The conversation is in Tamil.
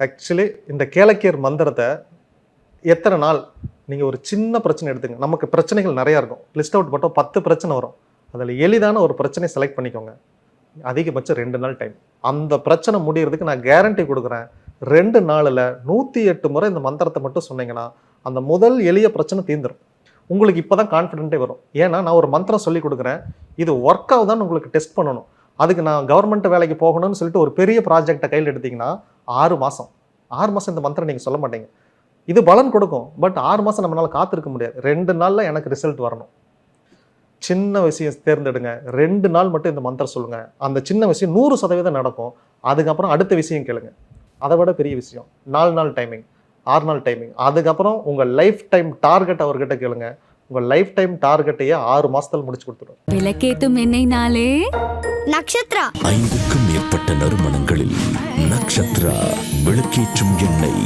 ஆக்சுவலி இந்த கேளக்கியர் மந்திரத்தை எத்தனை நாள் நீங்கள் ஒரு சின்ன பிரச்சனை எடுத்துங்க. நமக்கு பிரச்சனைகள் நிறையா இருக்கும். லிஸ்ட் அவுட் மட்டும் 10 பிரச்சனை வரும். அதில் எளிதான ஒரு பிரச்சனையை செலக்ட் பண்ணிக்கோங்க. அதிகபட்சம் 2 நாள் டைம். அந்த பிரச்சனை முடியறதுக்கு நான் கேரண்டி கொடுக்குறேன். 2 நாளில் 108 முறை இந்த மந்திரத்தை மட்டும் சொன்னீங்கன்னா அந்த முதல் எளிய பிரச்சனை தீர்ந்துடும். உங்களுக்கு இப்போ தான் கான்ஃபிடென்ட்டே வரும். ஏன்னா நான் ஒரு மந்திரம் சொல்லி கொடுக்குறேன். இது ஒர்க் ஆகுதான்னு உங்களுக்கு டெஸ்ட் பண்ணணும். அதுக்கு நான் கவர்மெண்ட் வேலைக்கு போகணும்னு சொல்லிட்டு ஒரு பெரிய ப்ராஜெக்டை கையில் எடுத்தீங்கன்னா 6 மாதம் இந்த மந்திரம் நீங்கள் சொல்ல மாட்டீங்க. இது பலன் கொடுக்கும். பட் 6 மாதம் நம்மளால் காத்திருக்க முடியாது. 2 நாளில் எனக்கு ரிசல்ட் வரணும். சின்ன விஷயம் தேர்ந்தெடுங்க. 2 நாள் மட்டும் இந்த மந்திரம் சொல்லுங்கள். அந்த சின்ன விஷயம் 100% நடக்கும். அதுக்கப்புறம் அடுத்த விஷயம் கேளுங்க. அதை விட பெரிய விஷயம் 4 நாள் டைமிங், 6 நாள் டைமிங். அதுக்கப்புறம் உங்கள் லைஃப் டைம் டார்கெட் அவர்கிட்ட கேளுங்க. உங்கள் லைஃப் டைம் டார்கெட்டையே 6 மாசத்துல முடிச்சு கொடுத்துரும். விளக்கேத்தும் எண்ணெய்னாலே நக்ஷத்ரா. 5க்கும் மேற்பட்ட நறுமணங்களில் நக்ஷத்ரா விளக்கேற்றும் எண்ணெய்.